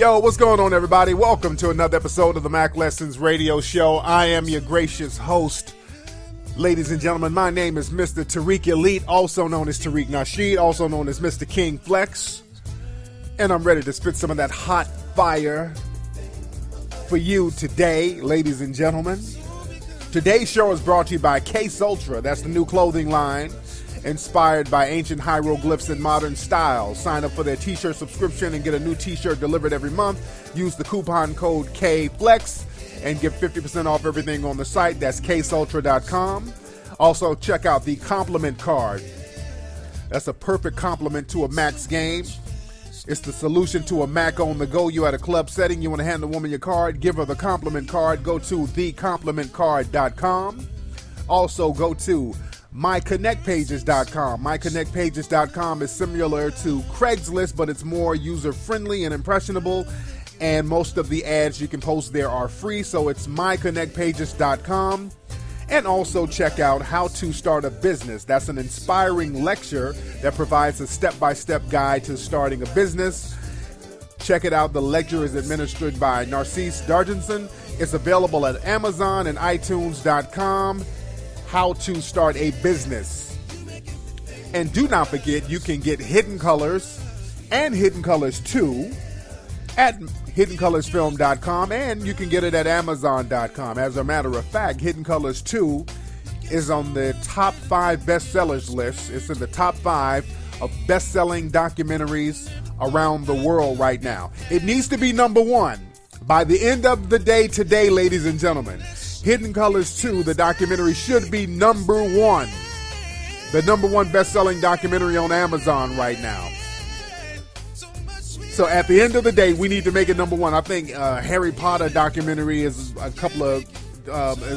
Yo, what's going on, everybody? Welcome to another episode of the Mack Lessons Radio Show. I am your gracious host. Ladies and gentlemen, my name is Mr. Tariq Elite, also known as Tariq Nasheed, also known as Mr. King Flex. And I'm ready to spit some of that hot fire for you today, ladies and gentlemen. Today's show is brought to you by Case Ultra. That's the new clothing line inspired by ancient hieroglyphs and modern styles. Sign up for their t-shirt subscription and get a new t-shirt delivered every month. Use the coupon code KFLEX and get 50% off everything on the site. That's caseultra.com. Also, check out the compliment card. That's a perfect compliment to a Max game. It's the solution to a Mac on the go. You at a club setting, you want to hand the woman your card, give her the compliment card. Go to thecomplimentcard.com. Also, go to myconnectpages.com. Myconnectpages.com is similar to Craigslist, but it's more user-friendly and impressionable. And most of the ads you can post there are free, so it's myconnectpages.com. And also check out How to Start a Business. That's an inspiring lecture that provides a step-by-step guide to starting a business. Check it out. The lecture is administered by Narcisse Dargenson. It's available at Amazon and iTunes.com. How to Start a Business. And do not forget, you can get Hidden Colors and Hidden Colors 2 at HiddenColorsFilm.com, and you can get it at Amazon.com. As a matter of fact, Hidden Colors 2 is on the top 5 bestsellers list. It's in the top 5 of best-selling documentaries around the world right now. It needs to be number 1 by the end of the day today, ladies and gentlemen. Hidden Colors 2, the documentary, should be number 1. The number 1 best-selling documentary on Amazon right now. So at the end of the day, we need to make it number 1. I think Harry Potter documentary is a couple of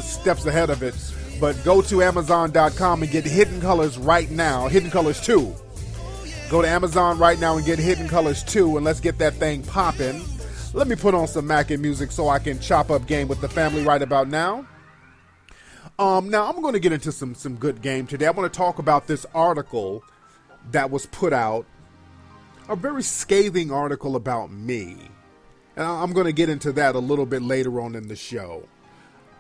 steps ahead of it. But go to Amazon.com and get Hidden Colors right now. Hidden Colors 2. Go to Amazon right now and get Hidden Colors 2, and let's get that thing popping. Let me put on some Mackin music so I can chop up game with the family right about now. Now, I'm going to get into some good game today. I want to talk about this article that was put out. A very scathing article about me. And I'm going to get into that a little bit later on in the show.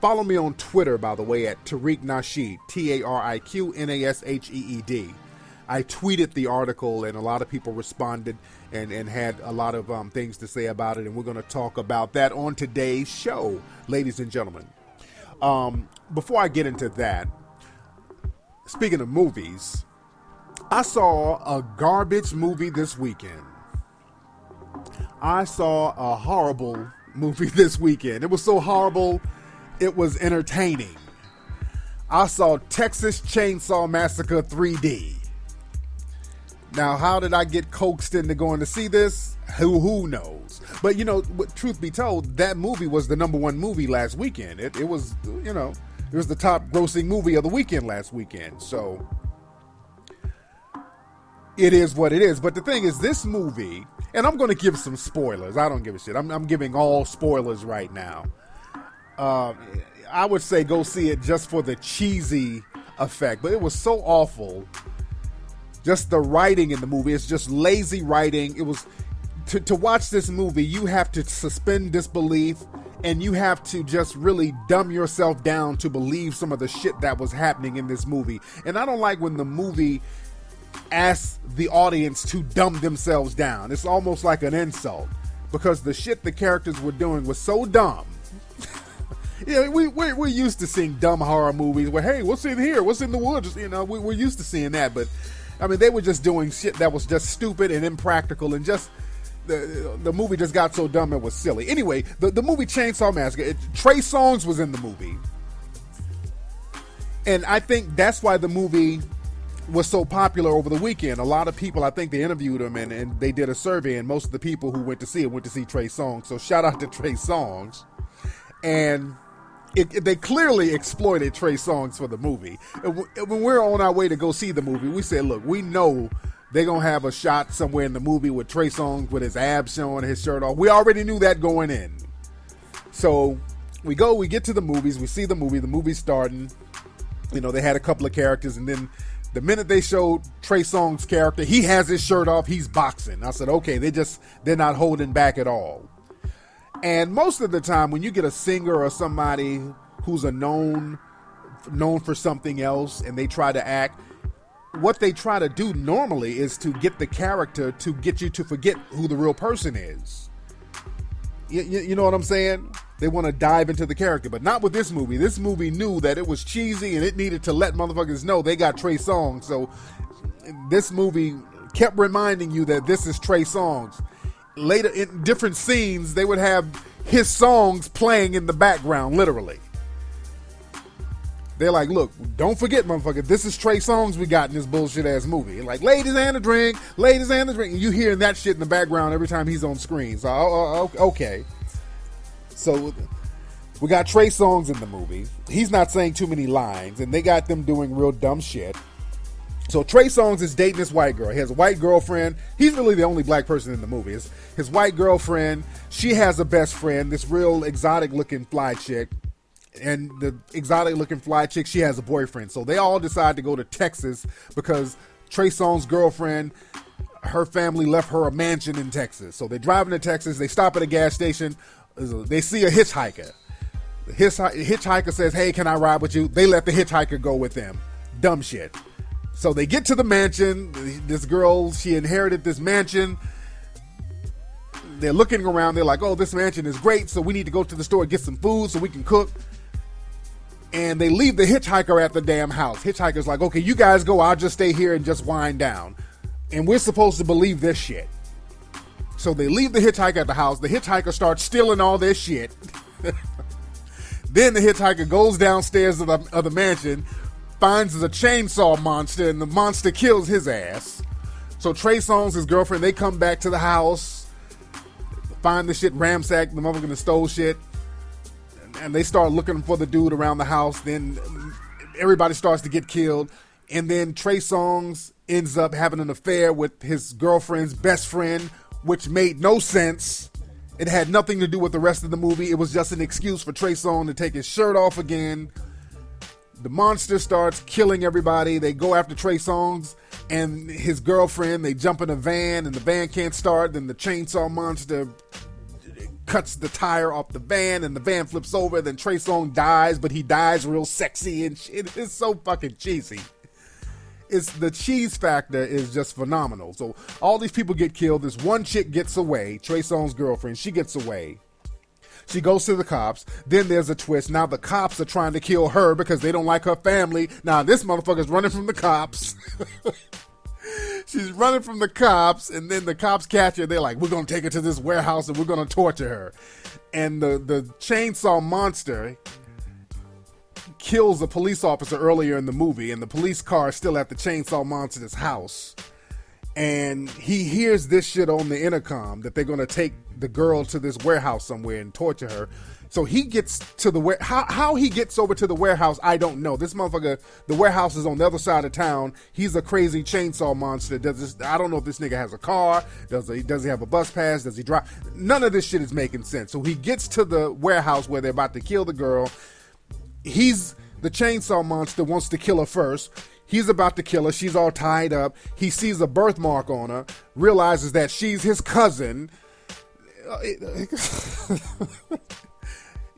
Follow me on Twitter, by the way, at Tariq Nasheed, TariqNasheed. I tweeted the article, and a lot of people responded and had a lot of things to say about it, and we're going to talk about that on today's show, ladies and gentlemen. Before I get into that, speaking of movies, I saw a garbage movie this weekend. I saw a horrible movie this weekend. It was so horrible, it was entertaining. I saw Texas Chainsaw Massacre 3D. Now, how did I get coaxed into going to see this? Who knows? But, you know, truth be told, that movie was the number 1 movie last weekend. It was, you know, it was the top grossing movie of the weekend last weekend. So it is what it is. But the thing is, this movie, and I'm going to give some spoilers. I don't give a shit. I'm giving all spoilers right now. I would say go see it just for the cheesy effect. But it was so awful. Just the writing in the movie. It's just lazy writing. It was to watch this movie, you have to suspend disbelief, and you have to just really dumb yourself down to believe some of the shit that was happening in this movie. And I don't like when the movie asks the audience to dumb themselves down. It's almost like an insult, because the shit the characters were doing was so dumb. Yeah, we're used to seeing dumb horror movies where, hey, what's in here? What's in the woods? You know, we're used to seeing that. But, I mean, they were just doing shit that was just stupid and impractical, and just the movie just got so dumb it was silly. Anyway, the movie Chainsaw Massacre, Trey Songz was in the movie. And I think that's why the movie was so popular over the weekend. A lot of people, I think they interviewed him and they did a survey, and most of the people who went to see Trey Songz. So shout out to Trey Songz. And they clearly exploited Trey Songz for the movie. When we're on our way to go see the movie, we said, look, we know they're going to have a shot somewhere in the movie with Trey Songz with his abs showing, his shirt off. We already knew that going in. So we get to the movies, we see the movie's starting. You know, they had a couple of characters, and then the minute they showed Trey Songz's character, he has his shirt off, he's boxing. I said, okay, they're not holding back at all. And most of the time, when you get a singer or somebody who's a known for something else and they try to act, what they try to do normally is to get the character to get you to forget who the real person is. You know what I'm saying? They want to dive into the character, but not with this movie. This movie knew that it was cheesy and it needed to let motherfuckers know they got Trey Songz. So this movie kept reminding you that this is Trey Songz. Later, in different scenes, they would have his songs playing in the background, literally. They're like, look, don't forget, motherfucker, this is Trey Songz we got in this bullshit ass movie. Like, ladies and a drink, ladies and a drink. And you hearing that shit in the background every time he's on screen. So, okay. So, we got Trey Songz in the movie. He's not saying too many lines, and they got them doing real dumb shit. So, Trey Songz is dating this white girl. He has a white girlfriend. He's really the only black person in the movie. His white girlfriend, she has a best friend, this real exotic-looking fly chick. And the exotic-looking fly chick, she has a boyfriend. So they all decide to go to Texas because Trey Songz's girlfriend, her family left her a mansion in Texas. So they're driving to Texas. They stop at a gas station. They see a hitchhiker. The hitchhiker says, hey, can I ride with you? They let the hitchhiker go with them. Dumb shit. So they get to the mansion. This girl, she inherited this mansion. They're looking around. They're like, oh, this mansion is great. So we need to go to the store and get some food so we can cook. And they leave the hitchhiker at the damn house. Hitchhiker's like, okay, you guys go. I'll just stay here and just wind down. And we're supposed to believe this shit. So they leave the hitchhiker at the house. The hitchhiker starts stealing all this shit. Then the hitchhiker goes downstairs of the mansion, finds a chainsaw monster, and the monster kills his ass. So Trey Songz, his girlfriend, they come back to the house, find the shit ransacked, the motherfucker that stole shit. And they start looking for the dude around the house. Then everybody starts to get killed. And then Trey Songz ends up having an affair with his girlfriend's best friend, which made no sense. It had nothing to do with the rest of the movie. It was just an excuse for Trey Songz to take his shirt off again. The monster starts killing everybody. They go after Trey Songz and his girlfriend. They jump in a van and the van can't start. Then the chainsaw monster cuts the tire off the van and the van flips over. Then Trey Songz dies, but he dies real sexy and shit. It's so fucking cheesy. The cheese factor is just phenomenal. So all these people get killed. This one chick gets away. Trey Songz's girlfriend, she gets away. She goes to the cops. Then there's a twist. Now the cops are trying to kill her because they don't like her family. Now this motherfucker's running from the cops. She's running from the cops, and then the cops catch her. They're like, we're going to take her to this warehouse, and we're going to torture her. And the chainsaw monster kills a police officer earlier in the movie, and the police car is still at the chainsaw monster's house. And he hears this shit on the intercom that they're going to take the girl to this warehouse somewhere and torture her. So he gets to the how he gets over to the warehouse, I don't know. This motherfucker, the warehouse is on the other side of town. He's a crazy chainsaw monster. I don't know if this nigga has a car. Does he have a bus pass? Does he drive? None of this shit is making sense. So he gets to the warehouse where they're about to kill the girl. The chainsaw monster wants to kill her first. He's about to kill her. She's all tied up. He sees a birthmark on her, realizes that she's his cousin.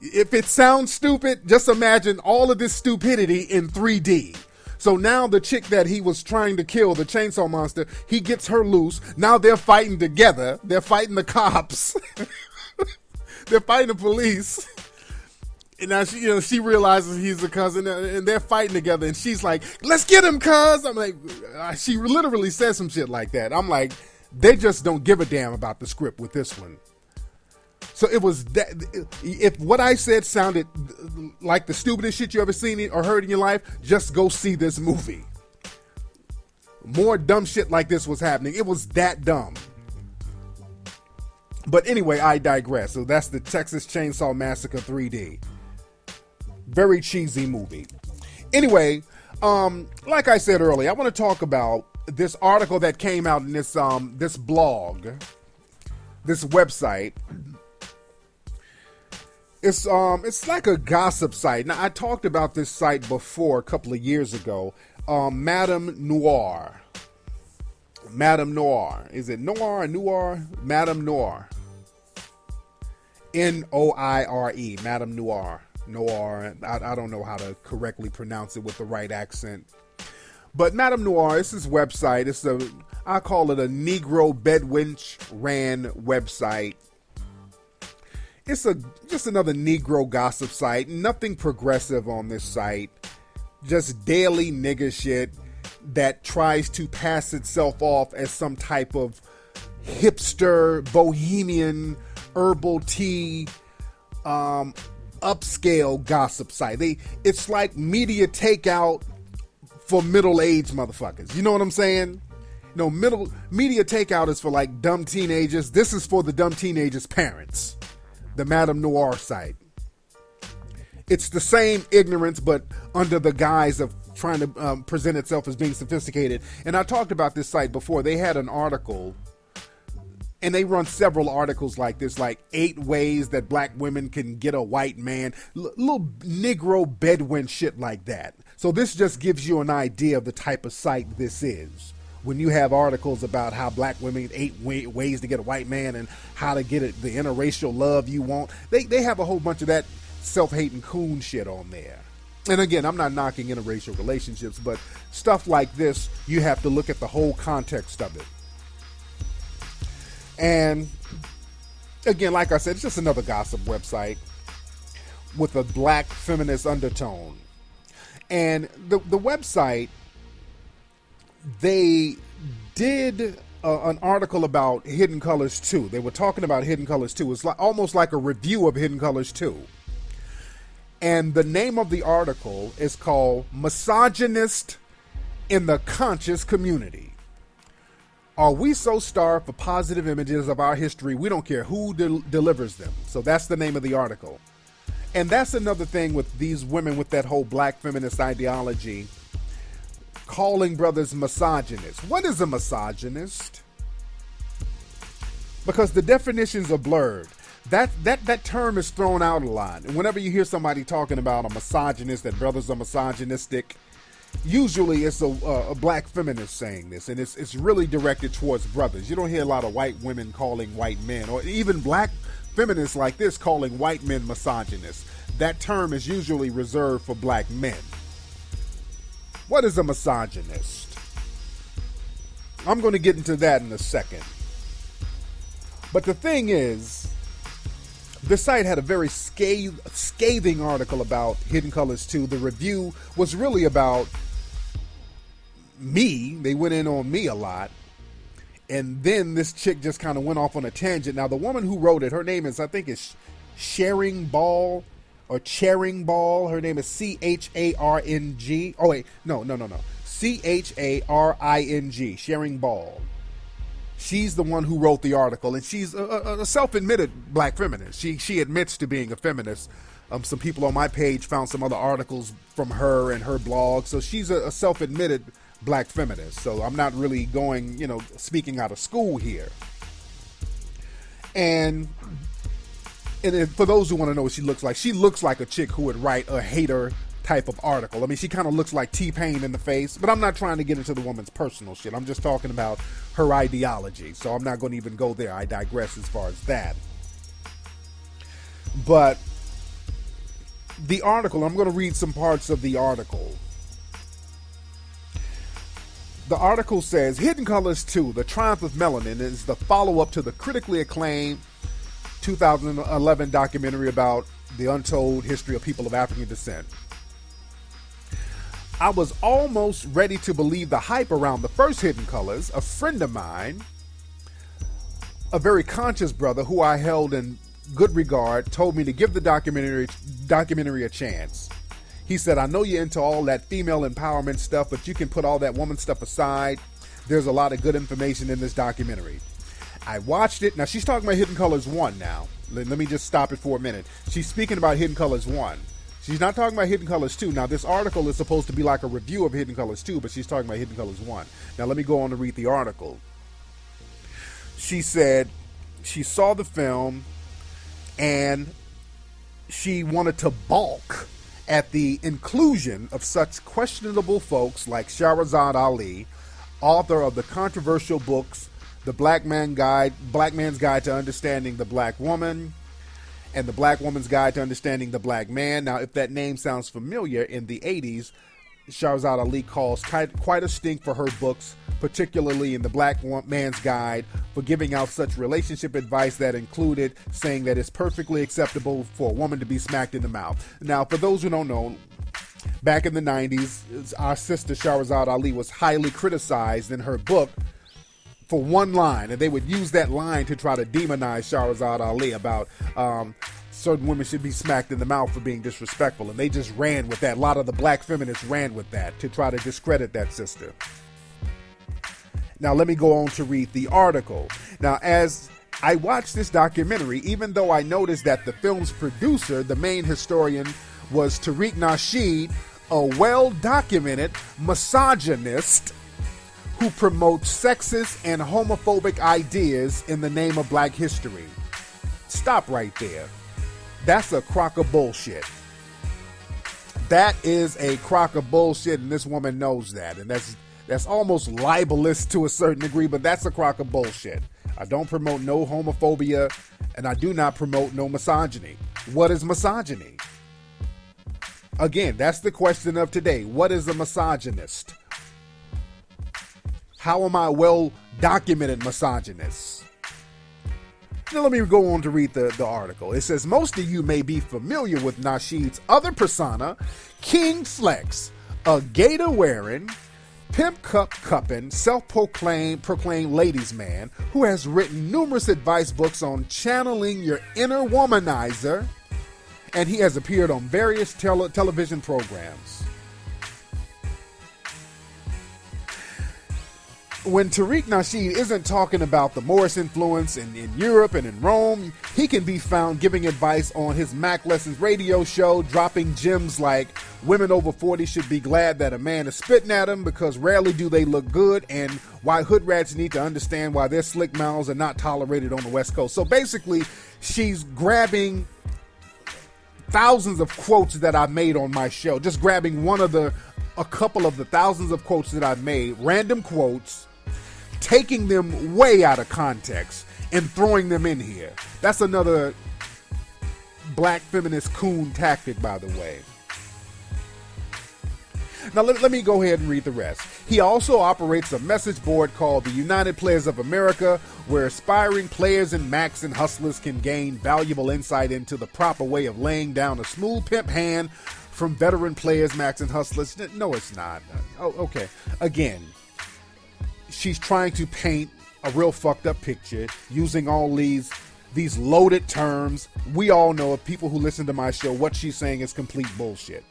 If it sounds stupid, just imagine all of this stupidity in 3D. So now the chick that he was trying to kill, the chainsaw monster, he gets her loose. Now they're fighting together. They're fighting the cops. They're fighting the police. And now she realizes he's a cousin, and they're fighting together. And she's like, "Let's get him, cuz." I'm like, she literally says some shit like that. I'm like, they just don't give a damn about the script with this one. So it was that. If what I said sounded like the stupidest shit you ever seen or heard in your life, just go see this movie. More dumb shit like this was happening. It was that dumb. But anyway, I digress. So that's the Texas Chainsaw Massacre 3D. Very cheesy movie. Anyway, like I said earlier, I want to talk about this article that came out in this blog, this website. It's like a gossip site. Now, I talked about this site before a couple of years ago. Madame Noir. Madame Noir. Is it Noir or Noir? Madame Noir. Noire, Madame Noir. Noir. I don't know how to correctly pronounce it with the right accent. But Madame Noir, it's this website. I call it a Negro Bedwench ran website. It's just another Negro gossip site. Nothing progressive on this site. Just daily nigger shit that tries to pass itself off as some type of hipster, bohemian, herbal tea, upscale gossip site. It's like media takeout for middle-aged motherfuckers. You know what I'm saying? No, media takeout is for like dumb teenagers. This is for the dumb teenagers' parents. The Madame Noir site. It's the same ignorance, but under the guise of trying to present itself as being sophisticated. And I talked about this site before. They had an article, and they run several articles like this, like 8 ways that black women can get a white man. Little Negro Bedouin shit like that. So this just gives you an idea of the type of site this is. When you have articles about how black women, 8 ways to get a white man and how to get the interracial love you want. They have a whole bunch of that self-hating coon shit on there. And again, I'm not knocking interracial relationships, but stuff like this, you have to look at the whole context of it. And again, like I said, it's just another gossip website with a black feminist undertone. And the website, they did an article about Hidden Colors 2. They were talking about Hidden Colors 2. It's almost like a review of Hidden Colors 2. And the name of the article is called Misogynist in the Conscious Community. Are we so starved for positive images of our history, we don't care who delivers them? So that's the name of the article. And that's another thing with these women with that whole black feminist ideology, calling brothers misogynists. What is a misogynist? Because the definitions are blurred. That term is thrown out a lot. And whenever you hear somebody talking about a misogynist, that brothers are misogynistic, usually it's a black feminist saying this, and it's really directed towards brothers. You don't hear a lot of white women calling white men, or even black feminists like this calling white men misogynists. That term is usually reserved for black men. What is a misogynist? I'm going to get into that in a second. But the thing is, the site had a very scathing article about Hidden Colors 2. The review was really about me. They went in on me a lot. And then this chick just kind of went off on a tangent. Now, the woman who wrote it, her name is, I think it's Charing Ball or Charing Ball. Her name is C-H-A-R-N-G. Oh, wait. No. C-H-A-R-I-N-G. Charing Ball. She's the one who wrote the article, and she's a self-admitted black feminist. She admits to being a feminist. Some people on my page found some other articles from her and her blog. So she's a self-admitted black feminist. So I'm not really going, speaking out of school here. And for those who want to know what she looks like a chick who would write a hater type of article. I mean, she kind of looks like T-Pain in the face, but I'm not trying to get into the woman's personal shit. I'm just talking about her ideology. So I'm not going to even go there. I digress as far as that. But the article, I'm going to read some parts of the article. The article says, Hidden Colors 2, The Triumph of Melanin, is the follow-up to the critically acclaimed 2011 documentary about the untold history of people of African descent. I was almost ready to believe the hype around the first Hidden Colors. A friend of mine, a very conscious brother who I held in good regard, told me to give the documentary a chance. He said, I know you're into all that female empowerment stuff, but you can put all that woman stuff aside. There's a lot of good information in this documentary. I watched it. Now, she's talking about Hidden Colors 1 now. Let me just stop it for a minute. She's speaking about Hidden Colors 1. She's not talking about Hidden Colors 2. Now, this article is supposed to be like a review of Hidden Colors 2, but she's talking about Hidden Colors 1. Now, let me go on to read the article. She said she saw the film and she wanted to balk at the inclusion of such questionable folks like Shahrazad Ali, author of the controversial books The Black Man's Guide to Understanding the Black Woman, and The Black Woman's Guide to Understanding the Black Man. Now, if that name sounds familiar, in the 80s, Shahrazad Ali caused quite a stink for her books, particularly in The Black Man's Guide, for giving out such relationship advice that included saying that it's perfectly acceptable for a woman to be smacked in the mouth. Now, for those who don't know, back in the 90s, our sister Shahrazad Ali was highly criticized in her book for one line, and they would use that line to try to demonize Shahrazad Ali about certain women should be smacked in the mouth for being disrespectful, and they just ran with that. A lot of the black feminists ran with that to try to discredit that sister. Now let me go on to read the article. Now, as I watched this documentary, even though I noticed that the film's producer, the main historian, was Tariq Nasheed, a well-documented misogynist who promotes sexist and homophobic ideas in the name of black history. Stop right there. That's a crock of bullshit. That is a crock of bullshit, and this woman knows that. And that's almost libelous to a certain degree, but that's a crock of bullshit. I don't promote no homophobia, and I do not promote no misogyny. What is misogyny? Again, that's the question of today. What is a misogynist? How am I a well-documented misogynist? Now let me go on to read the article. It says, most of you may be familiar with Nasheed's other persona, King Flex, a gator-wearing, pimp-cupping, self-proclaimed ladies' man who has written numerous advice books on channeling your inner womanizer, and he has appeared on various television programs. When Tariq Nasheed isn't talking about the Moorish influence in Europe and in Rome, he can be found giving advice on his Mack Lessons Radio show, dropping gems like women over 40 should be glad that a man is spitting at them because rarely do they look good, and why hood rats need to understand why their slick mouths are not tolerated on the West Coast. So basically, she's grabbing thousands of quotes that I made on my show, just grabbing a couple of the thousands of quotes that I've made, random quotes, taking them way out of context and throwing them in here. That's another black feminist coon tactic, by the way. Now let me go ahead and read the rest. He also operates a message board called the United Players of America, where aspiring players and Macks and hustlers can gain valuable insight into the proper way of laying down a smooth pimp hand from veteran players, Macks and hustlers. No, it's not. Oh, okay. Again, she's trying to paint a real fucked up picture using all these loaded terms. We all know, if people who listen to my show, what she's saying is complete bullshit.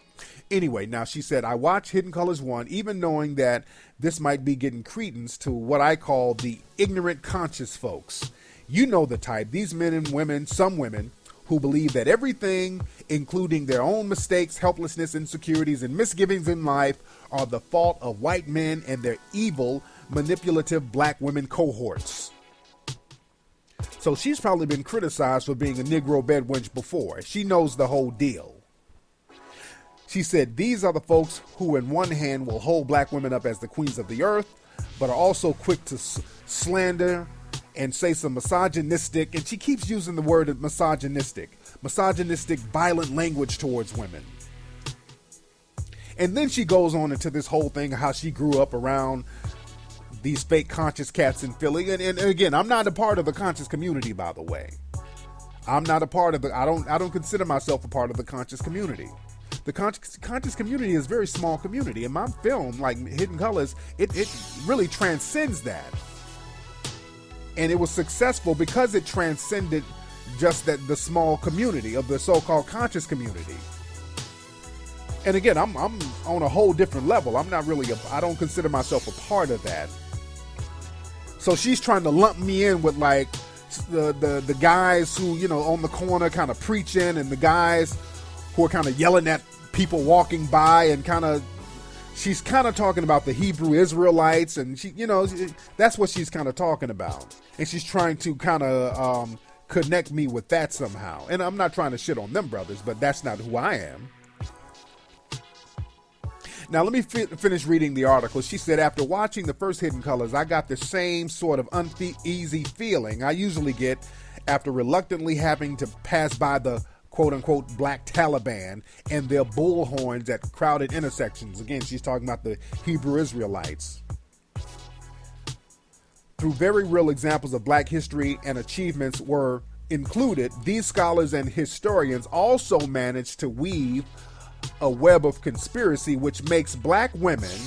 Anyway, now she said, I watch Hidden Colors 1, even knowing that this might be getting credence to what I call the ignorant conscious folks. You know the type. These men and women, some women, who believe that everything, including their own mistakes, helplessness, insecurities, and misgivings in life, are the fault of white men and their evil, manipulative black women cohorts. So she's probably been criticized for being a Negro bedwench before. She knows the whole deal. She said, these are the folks who in one hand will hold black women up as the queens of the earth, but are also quick to slander and say some misogynistic, and she keeps using the word misogynistic, violent language towards women. And then she goes on into this whole thing, how she grew up around these fake conscious cats in Philly. And again, I'm not a part of the conscious community, by the way. I'm not a part of I don't consider myself a part of the conscious community. The conscious community is a very small community. And my film, like Hidden Colors, it really transcends that. And it was successful because it transcended just the small community of the so-called conscious community. And again, I'm on a whole different level. I'm not really I don't consider myself a part of that. So she's trying to lump me in with like the guys who, you know, on the corner kind of preaching, and the guys who are kind of yelling at people walking by, and she's kind of talking about the Hebrew Israelites, and she, you know, that's what she's kind of talking about. And she's trying to kind of connect me with that somehow. And I'm not trying to shit on them brothers, but that's not who I am. Now, let me finish reading the article. She said, after watching the first Hidden Colors, I got the same sort of uneasy feeling I usually get after reluctantly having to pass by the quote-unquote black Taliban and their bullhorns at crowded intersections. Again, she's talking about the Hebrew Israelites. Through very real examples of black history and achievements were included, these scholars and historians also managed to weave a web of conspiracy which makes black women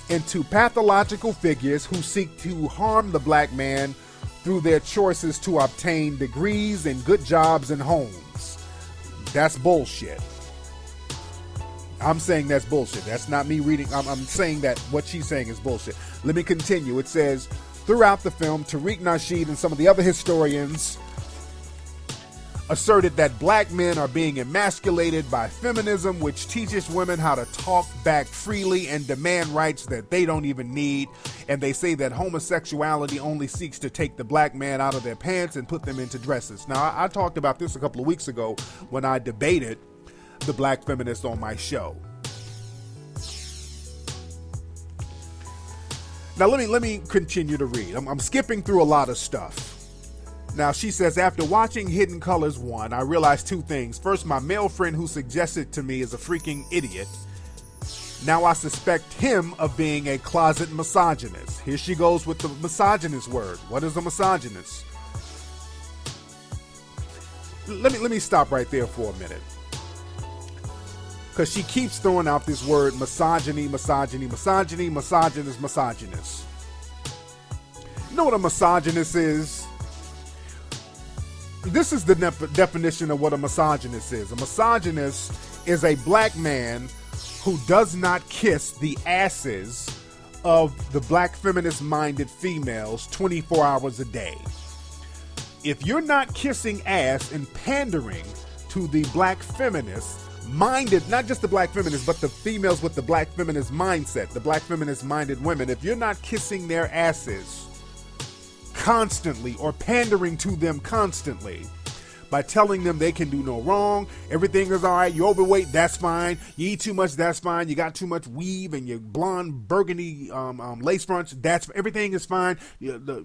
into pathological figures who seek to harm the black man through their choices to obtain degrees and good jobs and homes. That's bullshit. I'm saying that's bullshit. That's not me reading. I'm saying that what she's saying is bullshit. Let me continue. It says, throughout the film, Tariq Nasheed and some of the other historians asserted that black men are being emasculated by feminism, which teaches women how to talk back freely and demand rights that they don't even need. And they say that homosexuality only seeks to take the black man out of their pants and put them into dresses. Now, I talked about this a couple of weeks ago when I debated the black feminists on my show. Now, let me continue to read. I'm skipping through a lot of stuff. Now, she says, after watching Hidden Colors 1, I realized two things. First, my male friend who suggested to me is a freaking idiot. Now I suspect him of being a closet misogynist. Here she goes with the misogynist word. What is a misogynist? Let me stop right there for a minute. Because she keeps throwing out this word misogyny, misogynist. You know what a misogynist is? This is the definition of what a misogynist is. A misogynist is a black man who does not kiss the asses of the black feminist-minded females 24 hours a day. If you're not kissing ass and pandering to the black feminist-minded, not just the black feminists, but the females with the black feminist mindset, the black feminist-minded women, if you're not kissing their asses constantly or pandering to them constantly by telling them they can do no wrong, everything is all right, you're overweight, that's fine, you eat too much, that's fine, you got too much weave and your blonde burgundy lace fronts, that's everything is fine,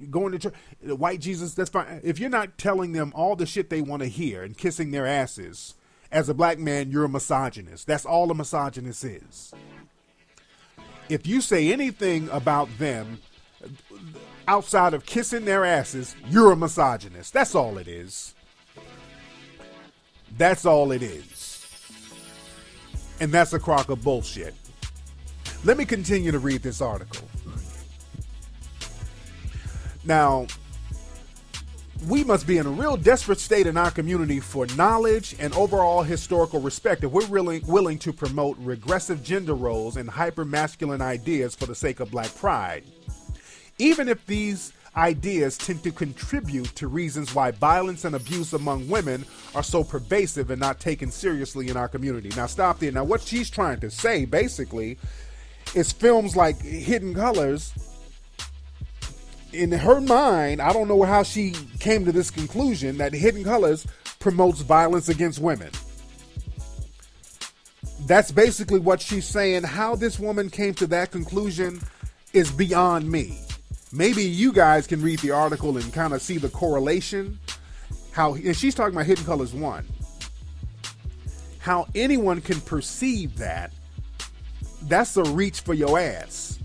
going to church, the white Jesus, that's fine. If you're not telling them all the shit they want to hear and kissing their asses, as a black man, you're a misogynist. That's all a misogynist is. If you say anything about them outside of kissing their asses, you're a misogynist. That's all it is. That's all it is. And that's a crock of bullshit. Let me continue to read this article. Now, we must be in a real desperate state in our community for knowledge and overall historical respect if we're really willing to promote regressive gender roles and hyper-masculine ideas for the sake of black pride. Even if these ideas tend to contribute to reasons why violence and abuse among women are so pervasive and not taken seriously in our community. Now, stop there. Now, what she's trying to say, basically, is films like Hidden Colors, in her mind, I don't know how she came to this conclusion, that Hidden Colors promotes violence against women. That's basically what she's saying. How this woman came to that conclusion is beyond me. Maybe you guys can read the article and kind of see the correlation. And she's talking about Hidden Colors 1. How anyone can perceive that, that's a reach for your ass.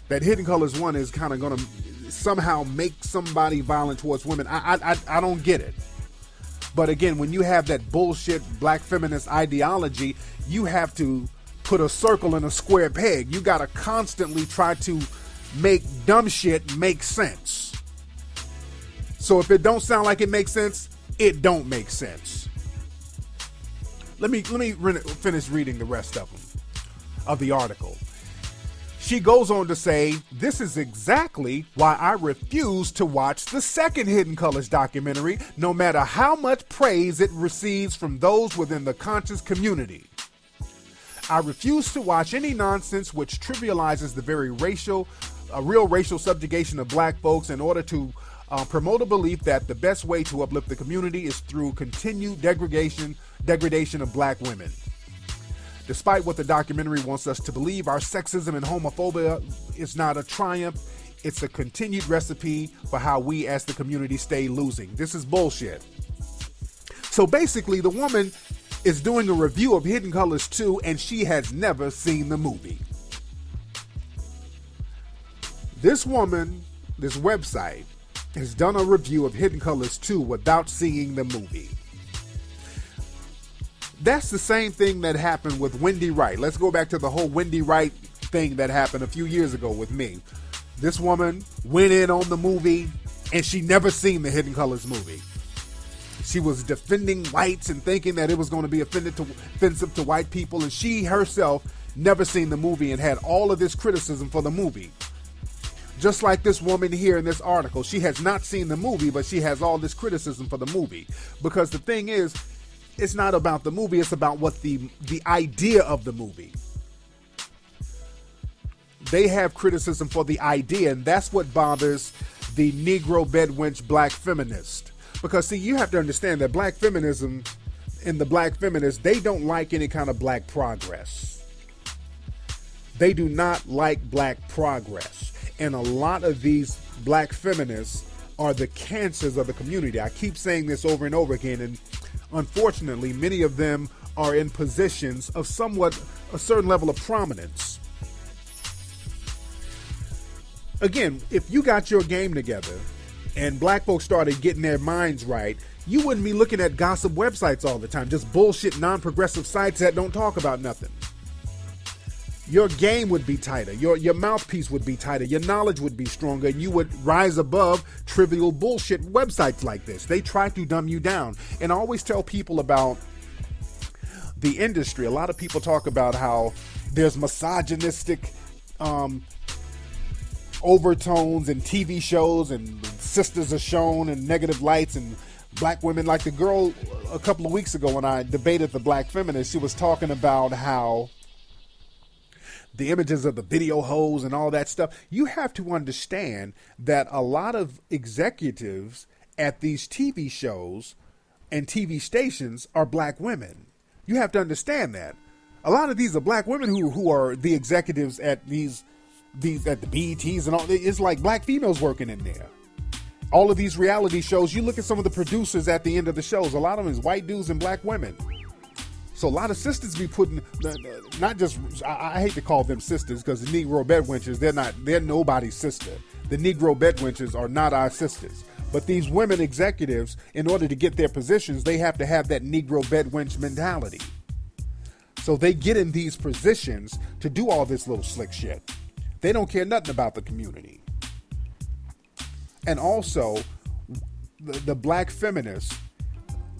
That Hidden Colors 1 is kind of going to somehow make somebody violent towards women. I don't get it. But again, when you have that bullshit black feminist ideology, you have to put a circle in a square peg. You got to constantly try to make dumb shit make sense. So if it don't sound like it makes sense, it don't make sense. Let me finish reading the rest of them, of the article. She goes on to say, this is exactly why I refuse to watch the second Hidden Colors documentary, no matter how much praise it receives from those within the conscious community. I refuse to watch any nonsense which trivializes the very real racial subjugation of black folks in order to promote a belief that the best way to uplift the community is through continued degradation of black women. Despite what the documentary wants us to believe, our sexism and homophobia is not a triumph. It's a continued recipe for how we as the community stay losing. This is bullshit. So basically, the woman is doing a review of Hidden Colors 2, and she has never seen the movie. This woman, this website, has done a review of Hidden Colors 2 without seeing the movie. That's the same thing that happened with Wendy Wright. Let's go back to the whole Wendy Wright thing that happened a few years ago with me. This woman went in on the movie, and she never seen the Hidden Colors movie. She was defending whites and thinking that it was going to be offensive to white people, and she herself never seen the movie and had all of this criticism for the movie. Just like this woman here in this article, she has not seen the movie, but she has all this criticism for the movie. Because the thing is, it's not about the movie, it's about what the idea of the movie. They have criticism for the idea, and that's what bothers the Negro bedwench black feminist. Because, see, you have to understand that black feminism and the black feminists, they don't like any kind of black progress. They do not like black progress. And a lot of these black feminists are the cancers of the community. I keep saying this over and over again, and unfortunately, many of them are in positions of somewhat a certain level of prominence. Again, if you got your game together and black folks started getting their minds right, you wouldn't be looking at gossip websites all the time, just bullshit, non-progressive sites that don't talk about nothing. Your game would be tighter, your mouthpiece would be tighter, your knowledge would be stronger, and you would rise above trivial bullshit websites like this. They try to dumb you down. And I always tell people about the industry. A lot of people talk about how there's misogynistic overtones in TV shows, and sisters are shown in negative lights, and black women, like the girl a couple of weeks ago when I debated the black feminist, she was talking about how the images of the video hoes and all that stuff. You have to understand that a lot of executives at these TV shows and TV stations are black women. You have to understand that. A lot of these are black women who are the executives at these at the BETs and all. It's like black females working in there. All of these reality shows, you look at some of the producers at the end of the shows, a lot of them is white dudes and black women. So a lot of sisters be putting, not just, I hate to call them sisters because the Negro bedwenchers, they're nobody's sister. The Negro bedwenchers are not our sisters. But these women executives, in order to get their positions, they have to have that Negro bedwench mentality. So they get in these positions to do all this little slick shit. They don't care nothing about the community. And also, the black feminists,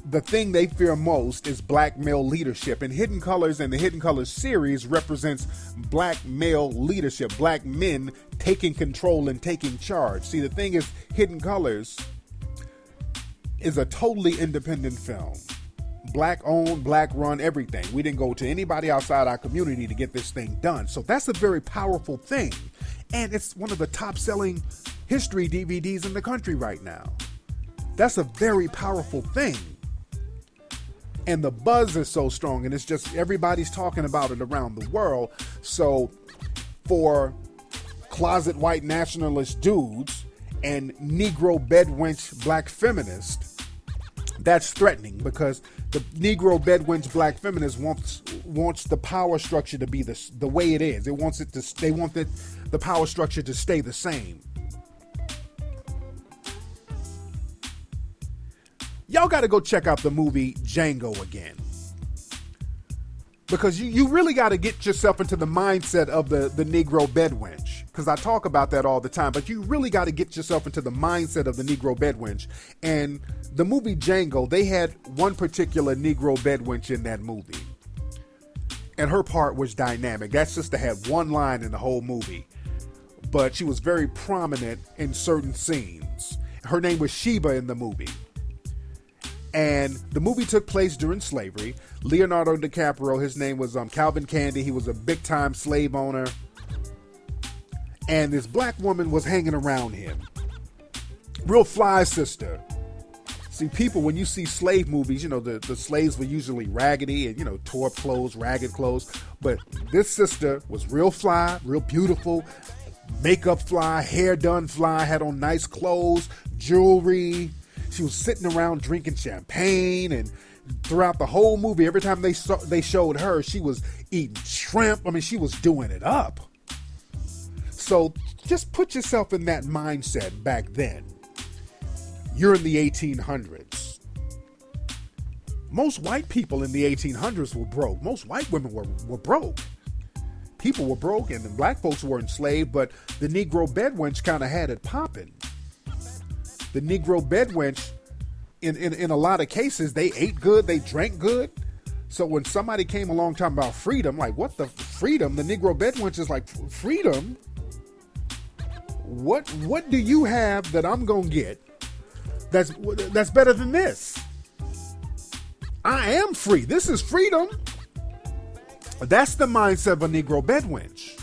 the thing they fear most is black male leadership. And Hidden Colors and the Hidden Colors series represents black male leadership, black men taking control and taking charge. See, the thing is, Hidden Colors is a totally independent film. Black owned, black run, everything. We didn't go to anybody outside our community to get this thing done. So that's a very powerful thing. And it's one of the top selling history DVDs in the country right now. That's a very powerful thing. And the buzz is so strong, and it's just everybody's talking about it around the world. So for closet white nationalist dudes and Negro bedwench black feminists, that's threatening, because the Negro bedwench black feminist wants the power structure to be the way it is. They want the power structure to stay the same. Y'all got to go check out the movie Django again, because you really got to get yourself into the mindset of the Negro bedwench, because I talk about that all the time, but you really got to get yourself into the mindset of the Negro bedwench. And the movie Django, they had one particular Negro bedwench in that movie, and her part was dynamic. That sister had one line in the whole movie, but she was very prominent in certain scenes. Her name was Sheba in the movie. And the movie took place during slavery. Leonardo DiCaprio, his name was Calvin Candy. He was a big-time slave owner. And this black woman was hanging around him. Real fly sister. See, people, when you see slave movies, the slaves were usually raggedy and, tore up clothes, ragged clothes. But this sister was real fly, real beautiful, makeup fly, hair done fly, had on nice clothes, jewelry. She was sitting around drinking champagne, and throughout the whole movie, every time they showed her, she was eating shrimp. I mean, she was doing it up. So just put yourself in that mindset back then. You're in the 1800s. Most white people in the 1800s were broke. Most white women were broke. People were broke, and the black folks were enslaved, but the Negro bedwench kind of had it popping. The Negro bedwench, in a lot of cases, they ate good, they drank good. So when somebody came along talking about freedom, like, what the freedom? The Negro bedwench is like, freedom? What do you have that I'm gonna get that's better than this? I am free. This is freedom. That's the mindset of a Negro bedwench.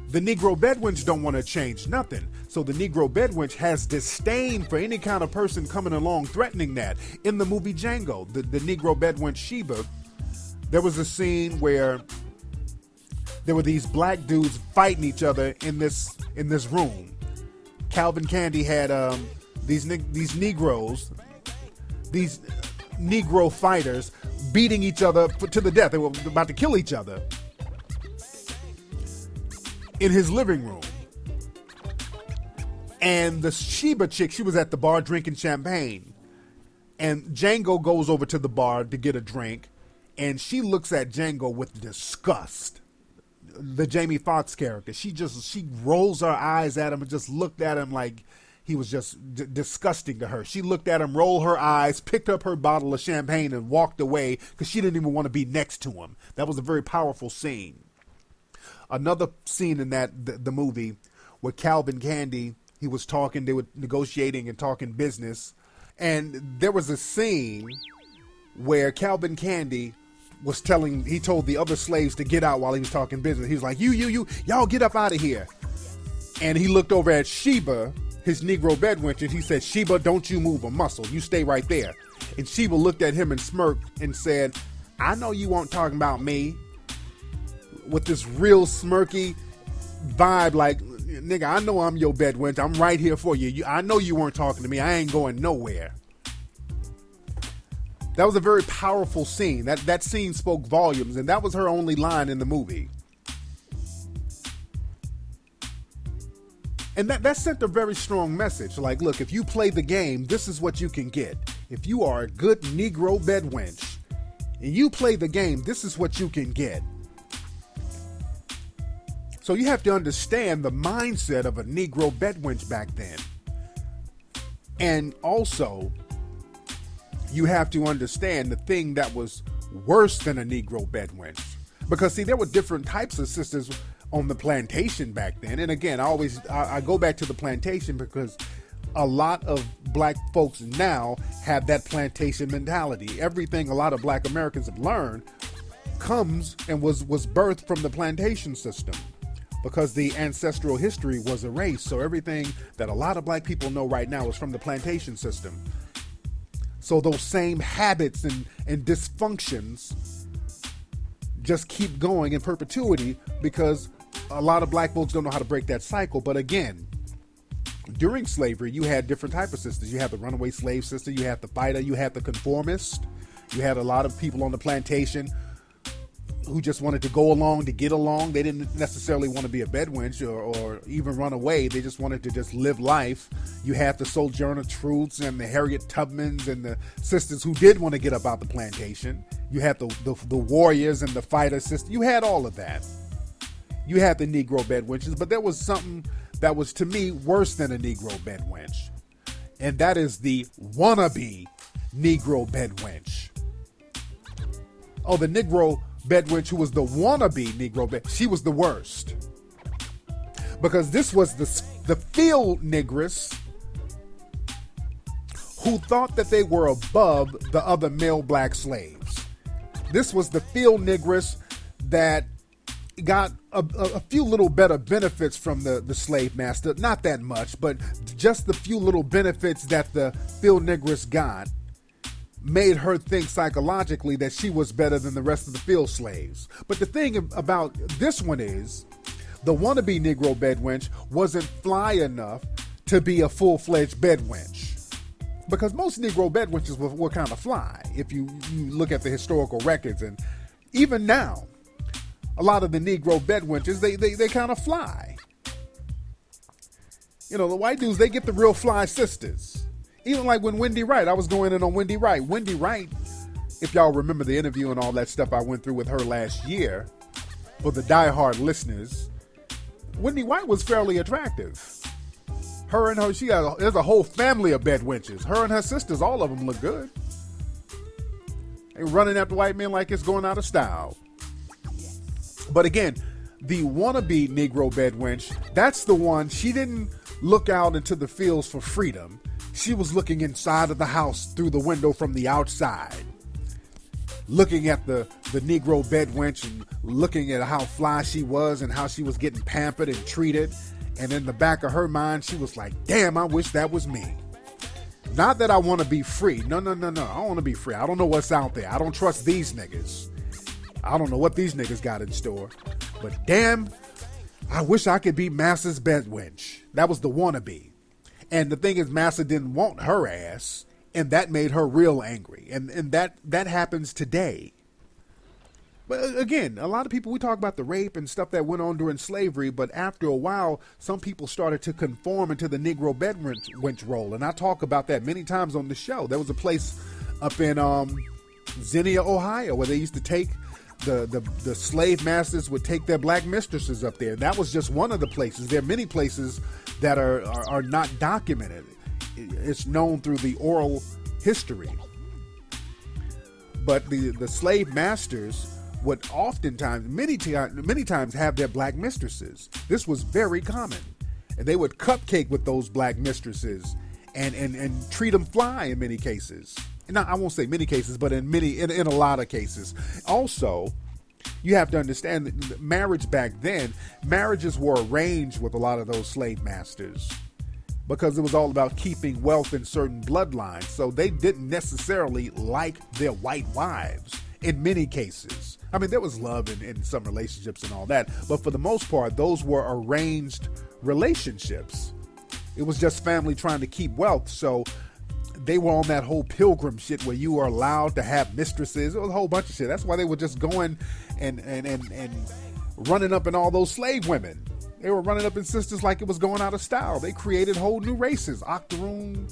The Negro bedwench don't want to change nothing. So the Negro bedwench has disdain for any kind of person coming along threatening that. In the movie Django, the Negro bedwench Sheba, there was a scene where there were these black dudes fighting each other in this room. Calvin Candy had these Negroes, these Negro fighters beating each other to the death. They were about to kill each other in his living room. And the Sheba chick, she was at the bar drinking champagne. And Django goes over to the bar to get a drink, and she looks at Django with disgust. The Jamie Foxx character, she rolls her eyes at him and just looked at him like he was just disgusting to her. She looked at him, rolled her eyes, picked up her bottle of champagne and walked away because she didn't even want to be next to him. That was a very powerful scene. Another scene in the movie where Calvin Candy, he was talking, they were negotiating and talking business, and there was a scene where Calvin Candy he told the other slaves to get out while he was talking business. He was like, y'all get up out of here. And he looked over at Sheba, his Negro bedwench, and he said, Sheba, don't you move a muscle. You stay right there. And Sheba looked at him and smirked and said, I know you weren't talking about me, with this real smirky vibe like, nigga, I know I'm your bedwench. I'm right here for you. I know you weren't talking to me. I ain't going nowhere. That was a very powerful scene. That scene spoke volumes, and that was her only line in the movie. And that sent a very strong message. Like, look, if you play the game, this is what you can get. If you are a good Negro bedwench, and you play the game, this is what you can get. So you have to understand the mindset of a Negro bedwench back then. And also, you have to understand the thing that was worse than a Negro bedwench. Because, see, there were different types of sisters on the plantation back then. And again, I go back to the plantation because a lot of black folks now have that plantation mentality. Everything a lot of black Americans have learned comes and was birthed from the plantation system, because the ancestral history was erased. So everything that a lot of black people know right now is from the plantation system. So those same habits and dysfunctions just keep going in perpetuity because a lot of black folks don't know how to break that cycle. But again, during slavery, you had different types of sisters. You had the runaway slave sister, you had the fighter, you had the conformist, you had a lot of people on the plantation who just wanted to go along to get along. They didn't necessarily want to be a bedwench or even run away. They just wanted to just live life. You had the Sojourner Truths and the Harriet Tubmans and the sisters who did want to get up out the plantation. You had the warriors and the fighter sisters. You had all of that. You had the Negro bedwenches, but there was something that was, to me, worse than a Negro bedwench. And that is the wannabe Negro bedwench. Oh, the Negro bedwench who was the wannabe Negro bedwench, she was the worst. Because this was the field negress who thought that they were above the other male black slaves. This was the field negress that got a few little better benefits from the slave master. Not that much, but just the few little benefits that the field negress got made her think psychologically that she was better than the rest of the field slaves. But the thing about this one is, the wannabe Negro bedwench wasn't fly enough to be a full-fledged bedwench. Because most Negro bedwenches were kind of fly, if you look at the historical records. And even now, a lot of the Negro bedwenches, they kind of fly. You know, the white dudes, they get the real fly sisters. Even like when Wendy Wright, I was going in on Wendy Wright. Wendy Wright, if y'all remember the interview and all that stuff I went through with her last year, for the diehard listeners, Wendy Wright was fairly attractive. Her and her, there's a whole family of bedwenches. Her and her sisters, all of them look good. They running after white men like it's going out of style. But again, the wannabe Negro bedwench, that's the one, she didn't look out into the fields for freedom. She was looking inside of the house through the window from the outside, looking at the Negro bedwench and looking at how fly she was and how she was getting pampered and treated. And in the back of her mind, she was like, damn, I wish that was me. Not that I want to be free. No. I don't want to be free. I don't know what's out there. I don't trust these niggas. I don't know what these niggas got in store. But damn, I wish I could be Massa's bedwench. That was the wannabe. And the thing is, Massa didn't want her ass, and that made her real angry. And that happens today. But again, a lot of people, we talk about the rape and stuff that went on during slavery, but after a while, some people started to conform into the Negro bedwench role. And I talk about that many times on the show. There was a place up in Xenia, Ohio, where they used to take the slave masters would take their black mistresses up there. That was just one of the places. There are many places that are not documented. It's known through the oral history. But the slave masters would oftentimes, many times have their black mistresses. This was very common. And they would cupcake with those black mistresses and treat them fly in many cases. Now, I won't say many cases, but in a lot of cases. Also, you have to understand that marriage back then, marriages were arranged with a lot of those slave masters because it was all about keeping wealth in certain bloodlines. So they didn't necessarily like their white wives in many cases. I mean, there was love in some relationships and all that, but for the most part, those were arranged relationships. It was just family trying to keep wealth. So they were on that whole pilgrim shit where you were allowed to have mistresses. It was a whole bunch of shit. That's why they were just going and running up in all those slave women. They were running up in sisters like it was going out of style. They created whole new races, octoroon,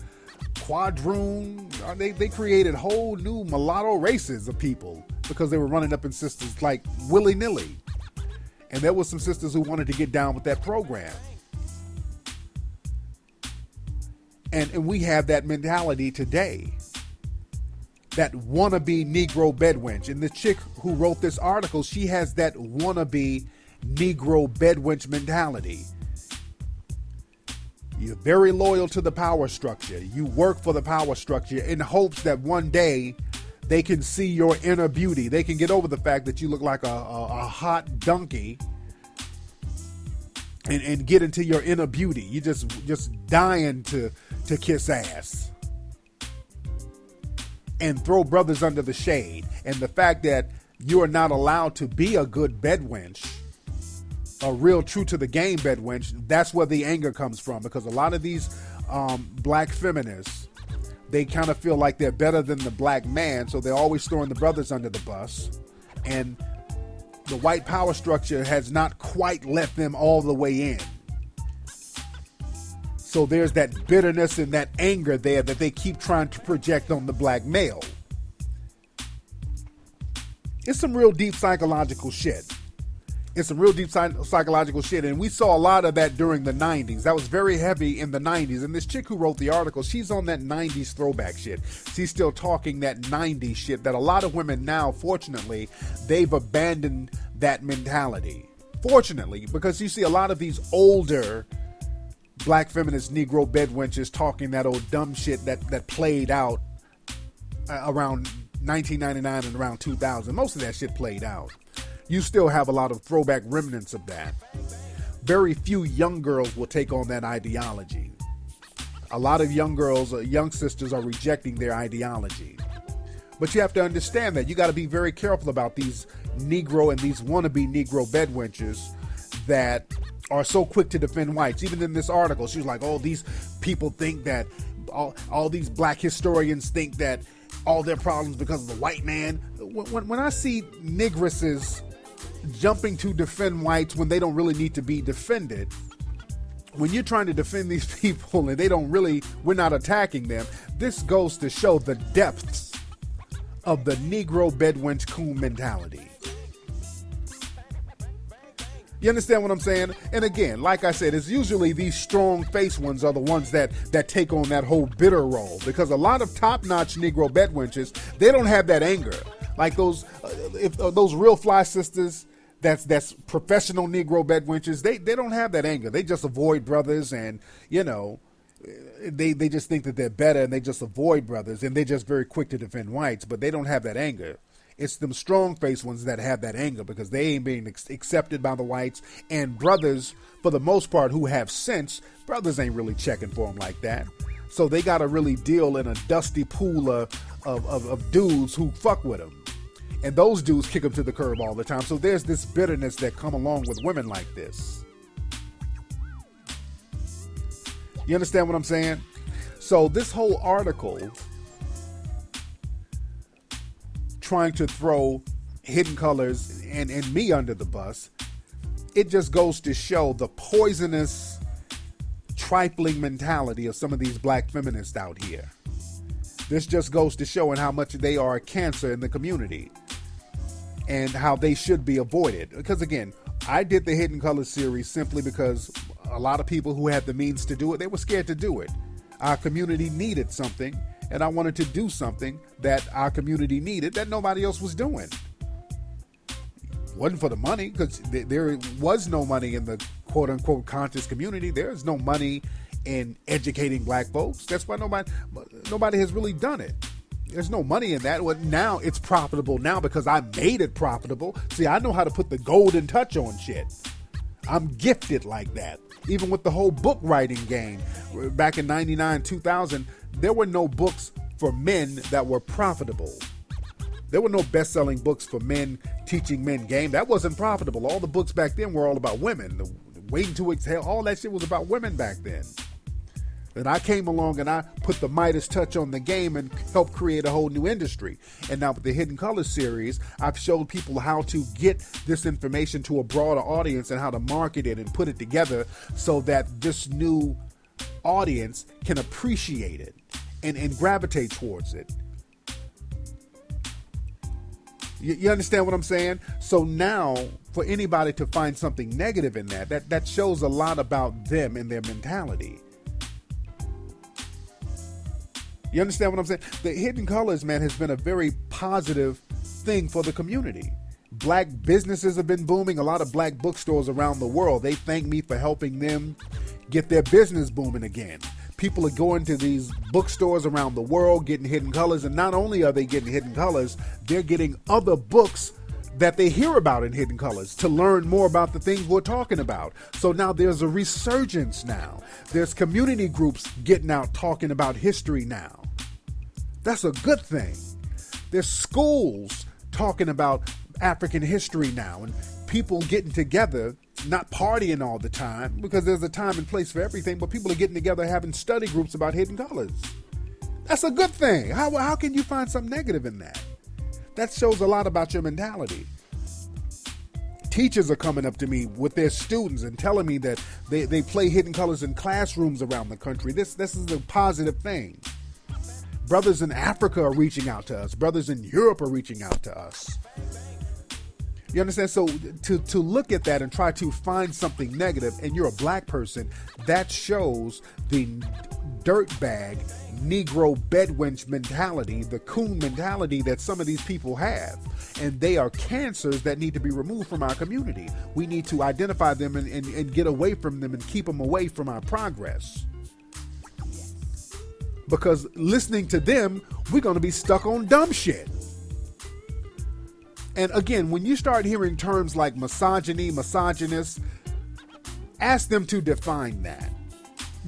quadroon. They created whole new mulatto races of people because they were running up in sisters like willy-nilly. And there was some sisters who wanted to get down with that program. And we have that mentality today. That wannabe Negro bedwench. And the chick who wrote this article, she has that wannabe Negro bedwench mentality. You're very loyal to the power structure. You work for the power structure in hopes that one day they can see your inner beauty. They can get over the fact that you look like a hot donkey and get into your inner beauty. You just dying to kiss ass and throw brothers under the shade. And the fact that you are not allowed to be a good bedwench, a real true to the game bedwench, that's where the anger comes from. Because a lot of these black feminists, they kind of feel like they're better than the black man, so they're always throwing the brothers under the bus. And the white power structure has not quite let them all the way in. So there's that bitterness and that anger there that they keep trying to project on the black male. It's some real deep psychological shit. It's some real deep psychological shit. And we saw a lot of that during the 90s. That was very heavy in the 90s. And this chick who wrote the article, she's on that 90s throwback shit. She's still talking that 90s shit that a lot of women now, fortunately, they've abandoned that mentality. Fortunately, because you see a lot of these older black feminist Negro bedwenches talking that old dumb shit that played out around 1999 and around 2000. Most of that shit played out. you still have a lot of throwback remnants of that. Very few young girls will take on that ideology. A lot of young girls, young sisters are rejecting their ideology. But you have to understand that you got to be very careful about these Negro and these wannabe Negro bedwenchers that are so quick to defend whites. Even in this article, she was like, oh, these people think that, all these black historians think that all their problems because of the white man. When I see negresses jumping to defend whites when they don't really need to be defended, when you're trying to defend these people and we're not attacking them, this goes to show the depths of the Negro bedwench coon mentality. You understand what I'm saying? And again, like I said, it's usually these strong-faced ones are the ones that take on that whole bitter role, because a lot of top-notch Negro bedwenches, they don't have that anger. Like those real fly sisters, that's professional Negro bedwenches, they don't have that anger. They just avoid brothers, and they just think that they're better, and they just avoid brothers, and they're just very quick to defend whites, but they don't have that anger. It's them strong-faced ones that have that anger because they ain't being accepted by the whites. And brothers, for the most part, who have sense, brothers ain't really checking for them like that. So they got to really deal in a dusty pool of dudes who fuck with them. And those dudes kick them to the curb all the time. So there's this bitterness that come along with women like this. You understand what I'm saying? So this whole article trying to throw Hidden Colors and me under the bus, it just goes to show the poisonous, trifling mentality of some of these black feminists out here. This just goes to show how much they are a cancer in the community and how they should be avoided. Because again, I did the Hidden Colors series simply because a lot of people who had the means to do it, they were scared to do it. Our community needed something, and I wanted to do something that our community needed that nobody else was doing. Wasn't for the money, because there was no money in the quote-unquote conscious community. There's no money in educating black folks. That's why nobody has really done it. There's no money in that. Well, now it's profitable now because I made it profitable. See, I know how to put the golden touch on shit. I'm gifted like that. Even with the whole book writing game, back in 99, 2000, there were no books for men that were profitable. There were no best-selling books for men teaching men game. That wasn't profitable. All the books back then were all about women. The Waiting to Exhale, all that shit was about women back then. Then I came along and I put the Midas touch on the game and helped create a whole new industry. And now with the Hidden Colors series, I've showed people how to get this information to a broader audience and how to market it and put it together so that this new audience can appreciate it and gravitate towards it. You understand what I'm saying? So now, for anybody to find something negative in that shows a lot about them and their mentality. You understand what I'm saying? The Hidden Colors, man, has been a very positive thing for the community. Black businesses have been booming. A lot of black bookstores around the world, they thank me for helping them get their business booming again. People are going to these bookstores around the world, getting Hidden Colors, and not only are they getting Hidden Colors, they're getting other books that they hear about in Hidden Colors to learn more about the things we're talking about. So now there's a resurgence now. There's community groups getting out talking about history now. That's a good thing. There's schools talking about African history now, and people getting together, not partying all the time, because there's a time and place for everything, but people are getting together having study groups about Hidden Colors. That's a good thing. How can you find something negative in that? That shows a lot about your mentality. Teachers are coming up to me with their students and telling me that they play Hidden Colors in classrooms around the country. This is a positive thing. Brothers in Africa are reaching out to us. Brothers in Europe are reaching out to us. You understand? So to look at that and try to find something negative, and you're a black person, that shows the dirtbag, Negro bedwench mentality, the coon mentality that some of these people have. And they are cancers that need to be removed from our community. We need to identify them and get away from them and keep them away from our progress. Because listening to them, we're going to be stuck on dumb shit. And again, when you start hearing terms like misogyny, misogynist, ask them to define that.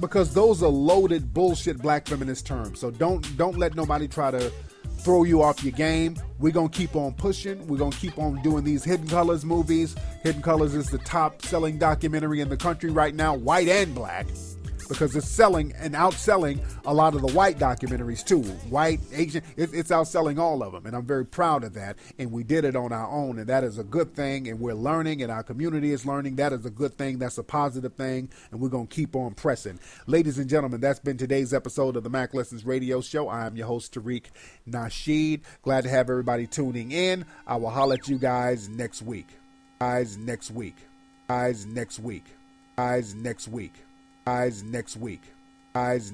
Because those are loaded bullshit black feminist terms. So don't let nobody try to throw you off your game. We're going to keep on pushing. We're going to keep on doing these Hidden Colors movies. Hidden Colors is the top selling documentary in the country right now, white and black, because it's selling and outselling a lot of the white documentaries too. White, Asian, it's outselling all of them. And I'm very proud of that. And we did it on our own. And that is a good thing. And we're learning and our community is learning. That is a good thing. That's a positive thing. And we're going to keep on pressing. Ladies and gentlemen, that's been today's episode of the Mack Lessons Radio Show. I am your host, Tariq Nasheed. Glad to have everybody tuning in. I will holler at you guys next week. Guys next week. Guys next week. Guys next week. Guys next week. Guys